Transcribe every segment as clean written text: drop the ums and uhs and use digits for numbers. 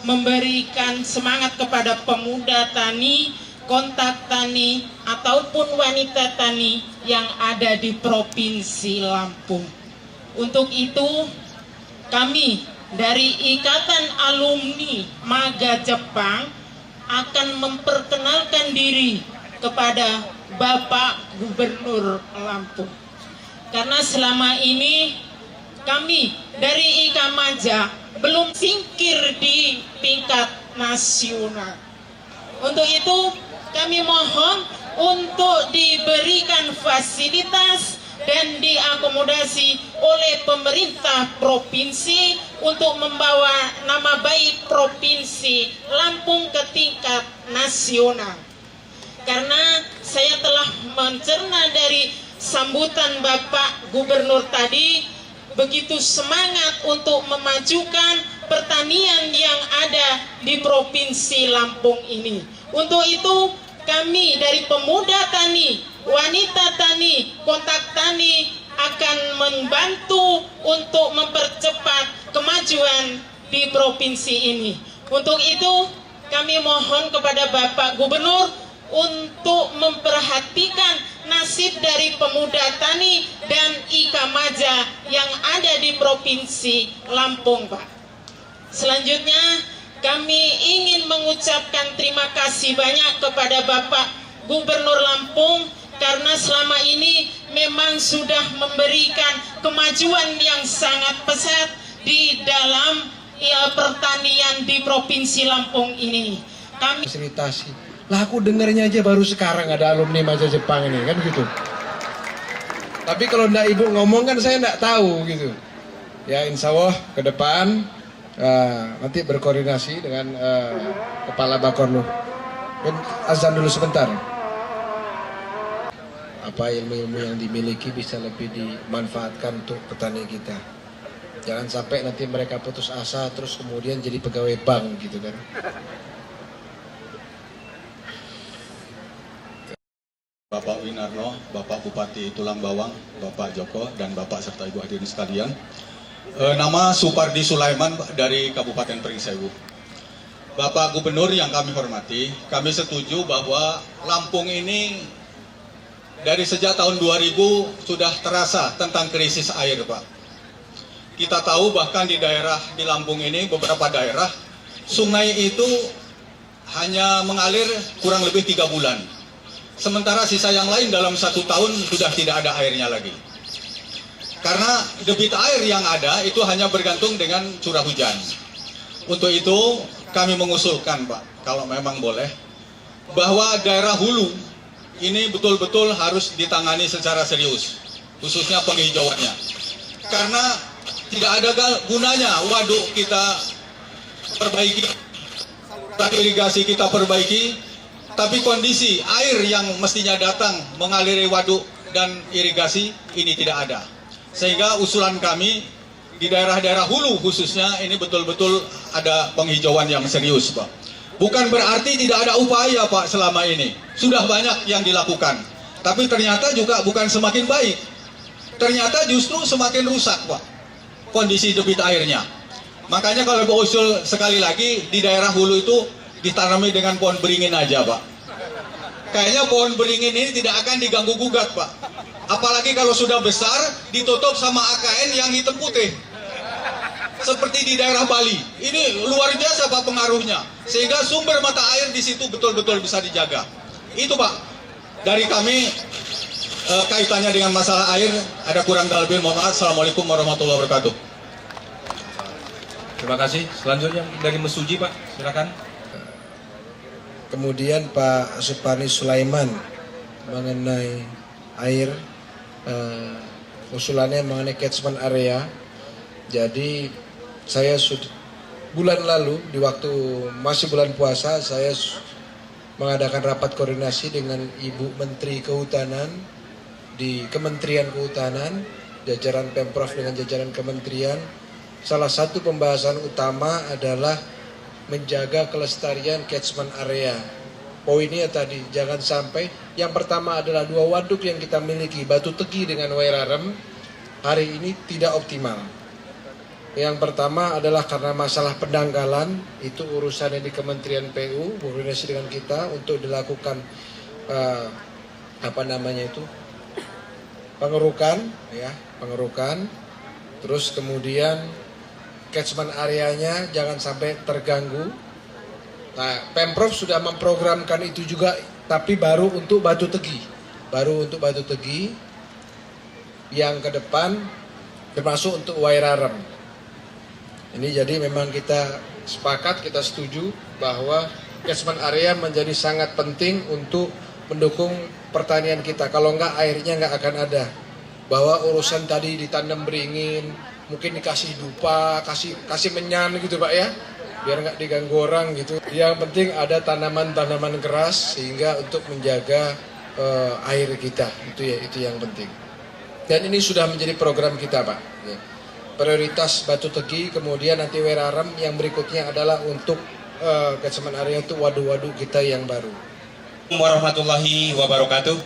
memberikan semangat kepada pemuda tani, kontak tani, ataupun wanita tani yang ada di Provinsi Lampung. Untuk itu, kami dari Ikatan Alumni Maga Jepang akan memperkenalkan diri kepada Bapak Gubernur Lampung. Karena selama ini kami dari Ikamaja belum singkir di tingkat nasional. Untuk itu kami mohon untuk diberikan fasilitas dan diakomodasi oleh pemerintah provinsi untuk membawa nama baik Provinsi Lampung ke tingkat nasional. Karena saya telah mencerna dari sambutan Bapak Gubernur tadi, begitu semangat untuk memajukan pertanian yang ada di Provinsi Lampung ini. Untuk itu kami dari pemuda tani, wanita tani, kontak tani akan membantu untuk mempercepat kemajuan di provinsi ini. Untuk itu kami mohon kepada Bapak Gubernur untuk memperhatikan nasib dari pemuda tani dan Ikamaja yang ada di Provinsi Lampung, Pak. Selanjutnya kami ingin mengucapkan terima kasih banyak kepada Bapak Gubernur Lampung karena selama ini memang sudah memberikan kemajuan yang sangat pesat di dalam pertanian di Provinsi Lampung ini. Kami fasilitasi. Lah aku dengarnya aja baru sekarang ada alumni Maga Jepang ini kan gitu. Tapi kalau ndak ibu ngomong kan saya ndak tahu gitu. Ya insya Allah ke depan nanti berkoordinasi dengan Kepala Bakornu. Dan azan dulu sebentar. Apa ilmu-ilmu yang dimiliki bisa lebih dimanfaatkan untuk petani kita. Jangan sampai nanti mereka putus asa terus kemudian jadi pegawai bank gitu kan. Bapak Winarno, Bapak Bupati Tulang Bawang, Bapak Joko, dan Bapak serta Ibu hadirin sekalian. Nama Supardi Sulaiman dari Kabupaten Pringsewu. Bapak Gubernur yang kami hormati, kami setuju bahwa Lampung ini dari sejak tahun 2000 sudah terasa tentang krisis air, Pak. Kita tahu bahkan di Lampung ini, beberapa daerah, sungai itu hanya mengalir kurang lebih 3 bulan. Sementara sisa yang lain dalam 1 tahun sudah tidak ada airnya lagi. Karena debit air yang ada itu hanya bergantung dengan curah hujan. Untuk itu kami mengusulkan, Pak, kalau memang boleh, bahwa daerah hulu ini betul-betul harus ditangani secara serius, khususnya penghijauannya. Karena tidak ada gunanya waduk kita perbaiki, irigasi kita perbaiki, tapi kondisi air yang mestinya datang mengaliri waduk dan irigasi ini tidak ada. Sehingga usulan kami di daerah-daerah hulu khususnya ini betul-betul ada penghijauan yang serius, Pak. Bukan berarti tidak ada upaya, Pak, selama ini. Sudah banyak yang dilakukan. Tapi ternyata juga bukan semakin baik. Ternyata justru semakin rusak, Pak, kondisi debit airnya. Makanya kalau usul sekali lagi di daerah hulu itu ditanami dengan pohon beringin aja, Pak. Kayaknya pohon beringin ini tidak akan diganggu gugat, Pak. Apalagi kalau sudah besar ditutup sama AKN yang hitam putih. Seperti di daerah Bali. Ini luar biasa, Pak, pengaruhnya. Sehingga sumber mata air di situ betul-betul bisa dijaga. Itu, Pak, dari kami kaitannya dengan masalah air. Ada kurang dan lebih, mohon maaf. Assalamualaikum warahmatullahi wabarakatuh. Terima kasih. Selanjutnya dari Mesuji, Pak, silakan. Kemudian Pak Supardi Sulaiman mengenai air, usulannya mengenai catchment area. Jadi saya sudah bulan lalu di waktu masih bulan puasa saya mengadakan rapat koordinasi dengan Ibu Menteri Kehutanan di Kementerian Kehutanan, jajaran Pemprov dengan jajaran kementerian. Salah satu pembahasan utama adalah menjaga kelestarian catchment area. Poinnya tadi, jangan sampai yang pertama adalah 2 waduk yang kita miliki, Batu Tegi dengan Wairarem, hari ini tidak optimal. Yang pertama adalah karena masalah pendangkalan, itu urusannya di Kementerian PU, koordinasi dengan kita untuk dilakukan pengerukan, ya, pengerukan. Terus kemudian catchment areanya jangan sampai terganggu. Nah, Pemprov sudah memprogramkan itu juga, tapi baru untuk Batu Tegi, yang ke depan termasuk untuk Wairarem. Ini jadi memang kita sepakat, kita setuju bahwa catchment area menjadi sangat penting untuk mendukung pertanian kita. Kalau enggak, airnya enggak akan ada. Bahwa urusan tadi ditanam beringin, mungkin dikasih dupa, kasih menyan gitu Pak ya, biar enggak diganggu orang gitu. Yang penting ada tanaman-tanaman keras sehingga untuk menjaga air kita, itu yang penting. Dan ini sudah menjadi program kita Pak. Ya. Prioritas Batu Tegi, kemudian nanti Wairarem, yang berikutnya adalah untuk catchment area itu waduk-waduk kita yang baru. Warahmatullahi wabarakatuh.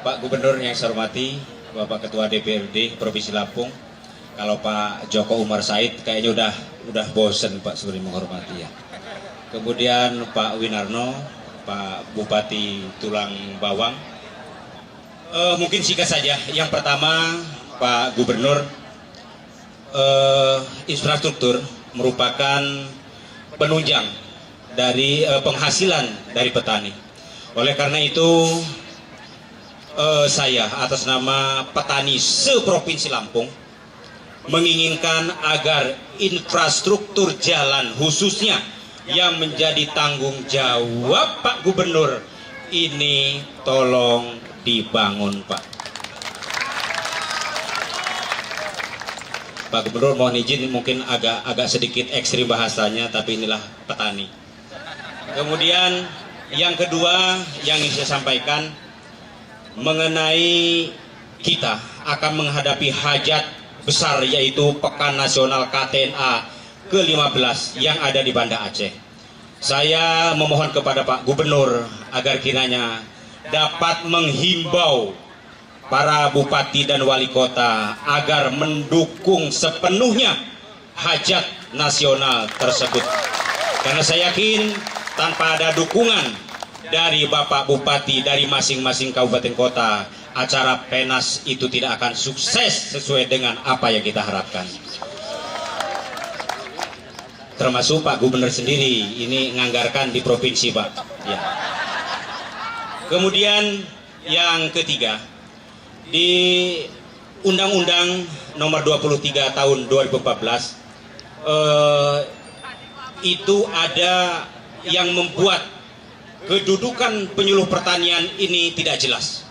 Pak Gubernur yang saya hormati, Bapak Ketua DPRD Provinsi Lampung. Kalau Pak Joko Umar Said kayaknya udah bosen Pak sebenarnya menghormati ya. Kemudian Pak Winarno, Pak Bupati Tulang Bawang. Mungkin singkat saja. Yang pertama, Pak Gubernur, infrastruktur merupakan penunjang dari penghasilan dari petani. Oleh karena itu saya atas nama petani seprovinsi Lampung menginginkan agar infrastruktur jalan khususnya yang menjadi tanggung jawab Pak Gubernur ini tolong dibangun Pak. Pak Gubernur mohon izin mungkin agak sedikit ekstrim bahasanya, tapi inilah petani. Kemudian yang kedua yang ingin saya sampaikan mengenai kita akan menghadapi hajat besar, yaitu Pekan Nasional KTNA ke-15 yang ada di Banda Aceh. Saya memohon kepada Pak Gubernur agar kiranya dapat menghimbau para bupati dan wali kota agar mendukung sepenuhnya hajat nasional tersebut. Karena saya yakin tanpa ada dukungan dari Bapak Bupati dari masing-masing kabupaten kota, acara PENAS itu tidak akan sukses sesuai dengan apa yang kita harapkan. Termasuk Pak Gubernur sendiri ini nganggarkan di provinsi Pak. Ya. Kemudian yang ketiga, di Undang-Undang Nomor 23 Tahun 2014 itu ada yang membuat kedudukan penyuluh pertanian ini tidak jelas.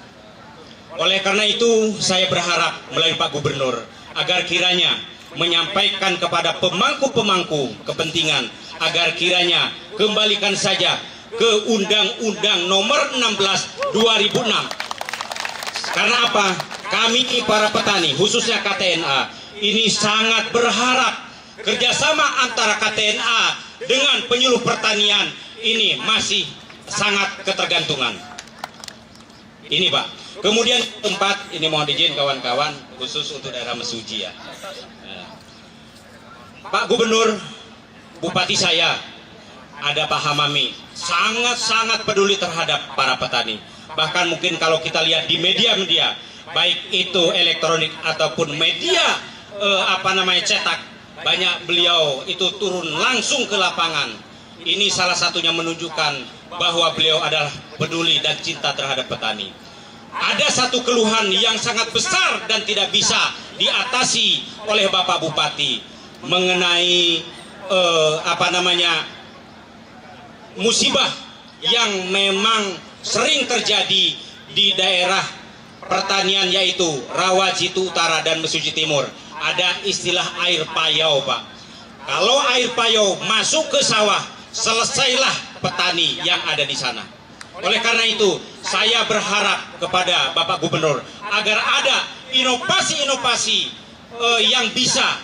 Oleh karena itu saya berharap melalui Pak Gubernur agar kiranya menyampaikan kepada pemangku-pemangku kepentingan agar kiranya kembalikan saja ke Undang-Undang Nomor 16 2006. Karena apa? Kami para petani, khususnya KTNA, ini sangat berharap kerjasama antara KTNA dengan penyuluh pertanian ini masih sangat ketergantungan. Ini Pak. Kemudian tempat, ini mohon izin kawan-kawan, khusus untuk daerah Mesuji ya. Pak Gubernur, Bupati saya, ada Pak Hamami, sangat-sangat peduli terhadap para petani. Bahkan mungkin kalau kita lihat di media-media, baik itu elektronik ataupun media cetak, banyak beliau itu turun langsung ke lapangan. Ini salah satunya menunjukkan bahwa beliau adalah peduli dan cinta terhadap petani. Ada satu keluhan yang sangat besar dan tidak bisa diatasi oleh Bapak Bupati mengenai musibah yang memang sering terjadi di daerah pertanian, yaitu Rawajitu Utara dan Mesuji Timur. Ada istilah air payau Pak. Kalau air payau masuk ke sawah, selesailah petani yang ada di sana. Oleh karena itu saya berharap kepada Bapak Gubernur agar ada inovasi-inovasi yang bisa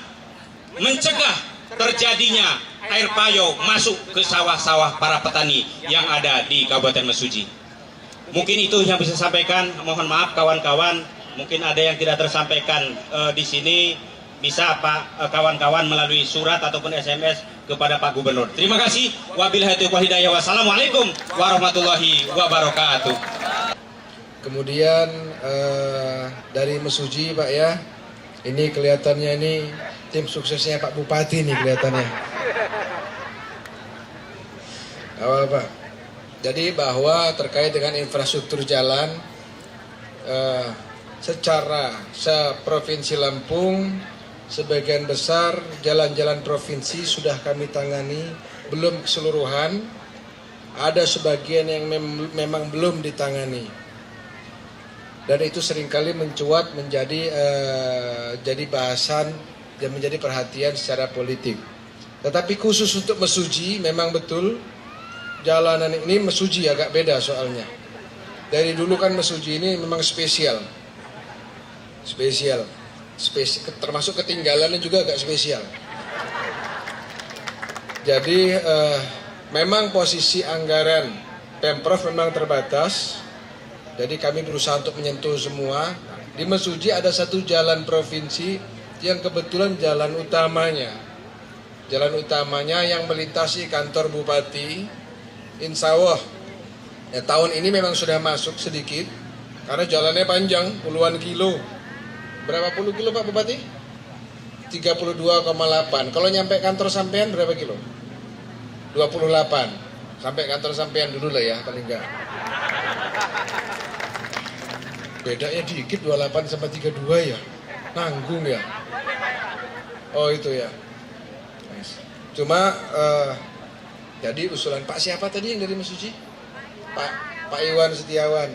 mencegah terjadinya air payau masuk ke sawah-sawah para petani yang ada di Kabupaten Mesuji. Mungkin itu yang bisa saya sampaikan. Mohon maaf kawan-kawan, mungkin ada yang tidak tersampaikan di sini. bisa Pak kawan-kawan melalui surat ataupun SMS kepada Pak Gubernur. Terima kasih. Wabillahi taufiq wal hidayah. Wassalamualaikum warahmatullahi wabarakatuh. Kemudian dari Mesuji Pak ya, ini kelihatannya ini tim suksesnya Pak Bupati nih kelihatannya. Awal Pak. Jadi bahwa terkait dengan infrastruktur jalan, secara se-Provinsi Lampung, sebagian besar jalan-jalan provinsi sudah kami tangani, belum keseluruhan. Ada sebagian yang memang belum ditangani. Dan itu seringkali mencuat menjadi jadi bahasan dan menjadi perhatian secara politik. Tetapi khusus untuk Mesuji memang betul jalanan ini Mesuji agak beda soalnya. Dari dulu kan Mesuji ini memang spesial, termasuk ketinggalannya juga agak spesial. Jadi memang posisi anggaran Pemprov memang terbatas. Jadi kami berusaha untuk menyentuh semua. Di Mesuji ada satu jalan provinsi yang kebetulan jalan utamanya yang melintasi kantor Bupati. Insya Allah ya, tahun ini memang sudah masuk sedikit karena jalannya panjang puluhan kilo. Berapa puluh kilo Pak Bupati? 32,8. Kalau nyampe kantor sampean berapa kilo? 28. Sampai kantor sampean dulu lah ya paling enggak. Bedanya dikit 28 sampai 32 ya. Nanggung ya. Oh itu ya. Cuma jadi usulan Pak siapa tadi yang dari Mesuji? Pak Iwan Setiawan.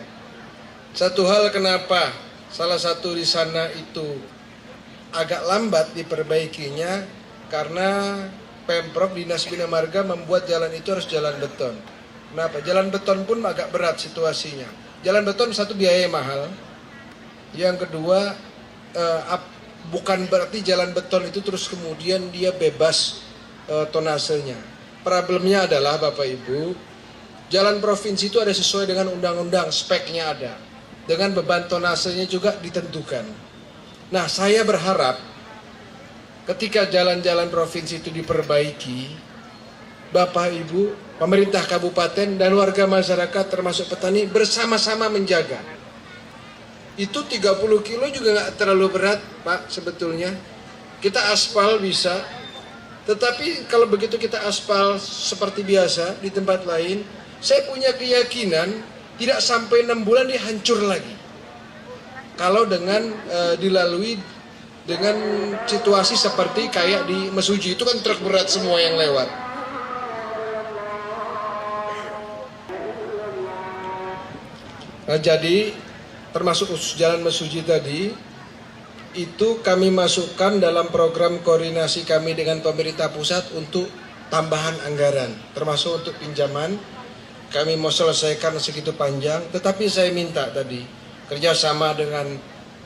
Satu hal kenapa salah satu di sana itu agak lambat diperbaikinya karena Pemprov Dinas Bina Marga membuat jalan itu harus jalan beton. Kenapa? Jalan beton pun agak berat situasinya. Jalan beton satu biaya mahal. Yang kedua bukan berarti jalan beton itu terus kemudian dia bebas tonasenya. Problemnya adalah Bapak Ibu, jalan provinsi itu ada sesuai dengan undang-undang, speknya ada. Dengan beban tonasenya juga ditentukan. Nah, saya berharap ketika jalan-jalan provinsi itu diperbaiki, Bapak Ibu, pemerintah kabupaten dan warga masyarakat termasuk petani bersama-sama menjaga. Itu 30 kilo juga nggak terlalu berat Pak sebetulnya. Kita aspal bisa, tetapi kalau begitu kita aspal seperti biasa di tempat lain, saya punya keyakinan tidak sampai 6 bulan dia hancur lagi. Kalau dengan dilalui dengan situasi seperti kayak di Mesuji, itu kan truk berat semua yang lewat. Nah, jadi termasuk jalan Mesuji tadi itu kami masukkan dalam program koordinasi kami dengan pemerintah pusat untuk tambahan anggaran, termasuk untuk pinjaman. Kami mau selesaikan segitu panjang, tetapi saya minta tadi kerjasama dengan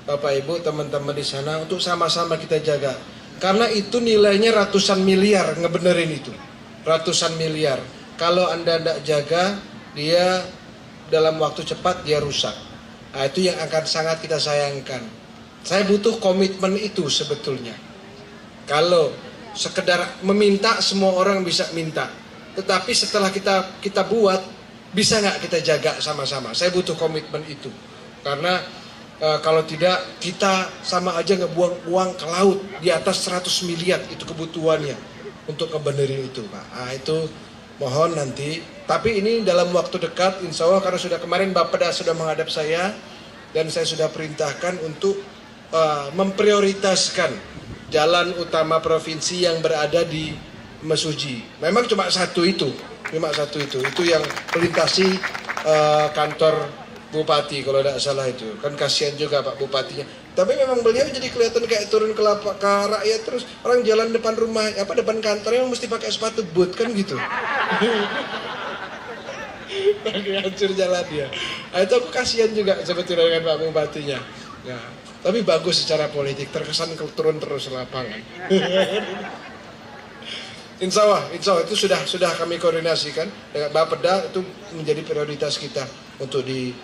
Bapak Ibu teman-teman di sana untuk sama-sama kita jaga, karena itu nilainya ratusan miliar ngebenerin itu, ratusan miliar. Kalau Anda tidak jaga, dia dalam waktu cepat dia rusak. Nah, itu yang akan sangat kita sayangkan. Saya butuh komitmen itu sebetulnya. Kalau sekedar meminta, semua orang bisa minta. Tetapi setelah kita buat, bisa nggak kita jaga sama-sama? Saya butuh komitmen itu. Karena kalau tidak, kita sama aja ngebuang uang ke laut di atas 100 miliar itu kebutuhannya untuk ngebenerin itu, Pak. Nah, itu mohon nanti. Tapi ini dalam waktu dekat, insya Allah, karena sudah kemarin Bapeda sudah menghadap saya dan saya sudah perintahkan untuk memprioritaskan jalan utama provinsi yang berada di Mesuji. Memang cuma satu itu yang melintasi kantor Bupati kalau tidak salah itu. Kan kasihan juga Pak Bupatinya. Tapi memang beliau jadi kelihatan kayak turun ke rakyat terus. Orang jalan depan rumah, depan kantornya mesti pakai sepatu boot kan gitu. Hancur jalan dia. Nah, itu aku kasihan juga sebetulnya dengan Pak Bupatinya. Ya, tapi bagus secara politik, terkesan turun terus lapangan. Insya Allah itu sudah kami koordinasikan dengan Bapeda, itu menjadi prioritas kita untuk di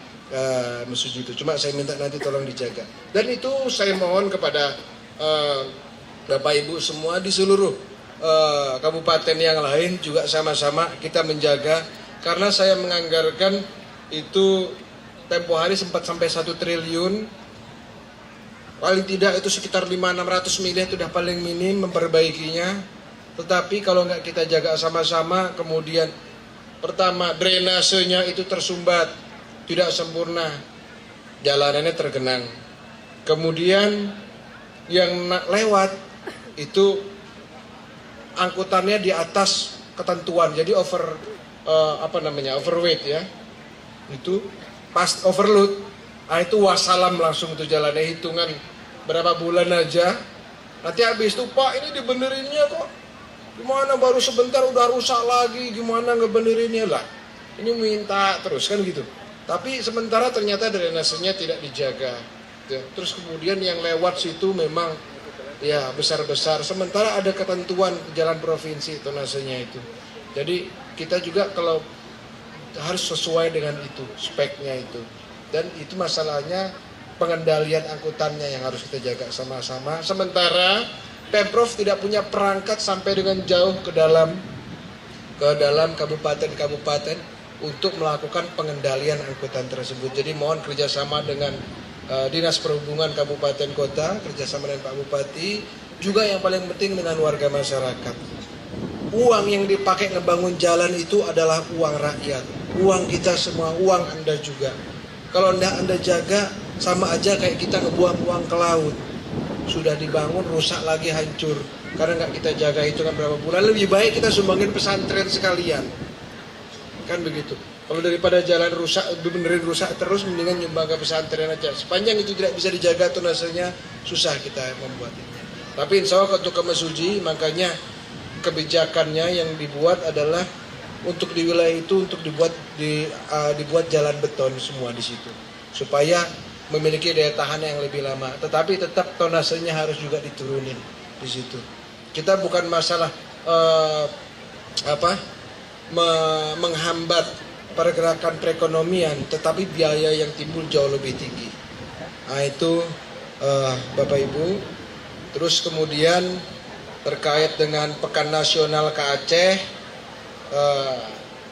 Mesuji itu. Cuma saya minta nanti tolong dijaga. Dan itu saya mohon kepada Bapak Ibu semua di seluruh kabupaten yang lain juga sama-sama kita menjaga, karena saya menganggarkan itu tempo hari sempat sampai 1 triliun, paling tidak itu sekitar 500-600 miliar itu sudah paling minim memperbaikinya. Tetapi kalau nggak kita jaga sama-sama, kemudian pertama drainasenya itu tersumbat, tidak sempurna, jalanannya tergenang, kemudian yang lewat itu angkutannya di atas ketentuan, jadi overweight ya, itu pas overload, itu wassalam langsung tuh jalannya, hitungan berapa bulan aja, nanti habis itu Pak ini dibenerinnya kok, gimana baru sebentar udah rusak lagi, gimana ngebenerinnya lah, ini minta terus kan gitu. Tapi sementara ternyata drainasenya tidak dijaga, terus kemudian yang lewat situ memang ya besar-besar, sementara ada ketentuan jalan provinsi tonasenya itu. Jadi kita juga kalau harus sesuai dengan itu speknya itu, dan itu masalahnya pengendalian angkutannya yang harus kita jaga sama-sama. Sementara Pemprov tidak punya perangkat sampai dengan jauh ke dalam kabupaten-kabupaten untuk melakukan pengendalian angkutan tersebut. Jadi mohon kerjasama dengan Dinas Perhubungan Kabupaten Kota, kerjasama dengan Pak Bupati, juga yang paling penting dengan warga masyarakat. Uang yang dipakai ngebangun jalan itu adalah uang rakyat, uang kita semua, uang Anda juga. Kalau Anda jaga, sama aja kayak kita ngebuang uang ke laut. Sudah dibangun, rusak lagi, hancur. Karena nggak kita jaga itu kan berapa bulan, lebih baik kita sumbangin pesantren sekalian. Kan begitu. Kalau daripada jalan rusak, benerin rusak terus, mendingan nyumbang ke pesantren aja. Sepanjang itu tidak bisa dijaga tonasenya, susah kita membuatnya. Tapi insya Allah untuk ke Mesuji, makanya kebijakannya yang dibuat adalah untuk di wilayah itu untuk dibuat jalan beton semua di situ, supaya memiliki daya tahan yang lebih lama. Tetapi tetap tonasenya harus juga diturunin di situ. Kita bukan masalah menghambat pergerakan perekonomian, tetapi biaya yang timbul jauh lebih tinggi. Nah itu Bapak Ibu. Terus kemudian terkait dengan Pekan Nasional ke Aceh,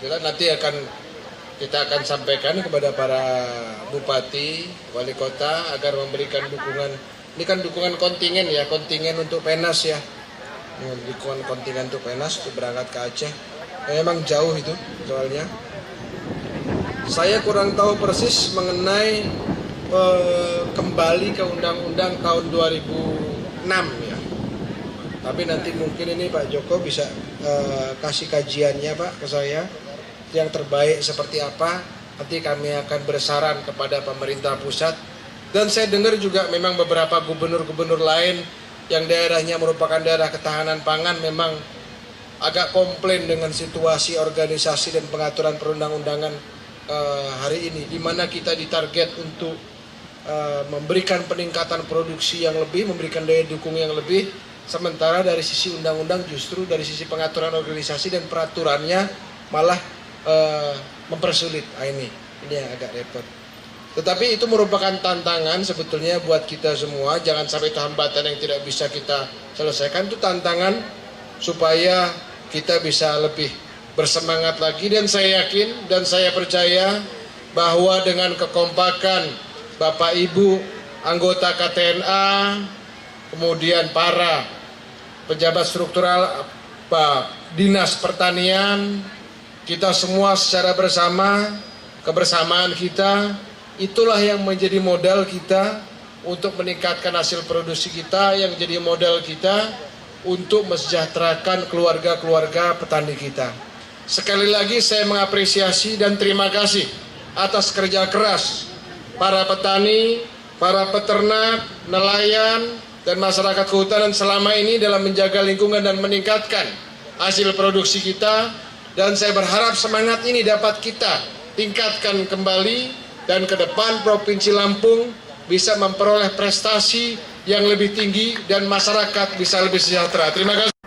nanti kita akan sampaikan kepada para bupati, wali kota agar memberikan dukungan. Ini kan dukungan kontingen ya, kontingen untuk PENAS ya, dukungan kontingen untuk PENAS untuk berangkat ke Aceh. Memang jauh itu soalnya. Saya kurang tahu persis mengenai kembali ke Undang-Undang tahun 2006 ya. Tapi nanti mungkin ini Pak Joko bisa kasih kajiannya Pak ke saya, yang terbaik seperti apa. Nanti kami akan bersaran kepada pemerintah pusat. Dan saya dengar juga memang beberapa gubernur-gubernur lain yang daerahnya merupakan daerah ketahanan pangan memang agak komplain dengan situasi organisasi dan pengaturan perundang-undangan hari ini, di mana kita ditarget untuk memberikan peningkatan produksi yang lebih, memberikan daya dukung yang lebih, sementara dari sisi undang-undang justru dari sisi pengaturan organisasi dan peraturannya malah mempersulit. Ini yang agak repot. Tetapi itu merupakan tantangan sebetulnya buat kita semua. Jangan sampai itu hambatan yang tidak bisa kita selesaikan. Itu tantangan supaya kita bisa lebih bersemangat lagi, dan saya yakin dan saya percaya bahwa dengan kekompakan Bapak Ibu anggota KTNA, kemudian para pejabat struktural Dinas Pertanian, kita semua secara bersama, kebersamaan kita itulah yang menjadi modal kita untuk meningkatkan hasil produksi kita, yang jadi modal kita untuk mesejahterakan keluarga-keluarga petani kita. Sekali lagi saya mengapresiasi dan terima kasih atas kerja keras para petani, para peternak, nelayan, dan masyarakat kehutanan selama ini dalam menjaga lingkungan dan meningkatkan hasil produksi kita. Dan saya berharap semangat ini dapat kita tingkatkan kembali, dan ke depan Provinsi Lampung bisa memperoleh prestasi yang lebih tinggi dan masyarakat bisa lebih sejahtera. Terima kasih.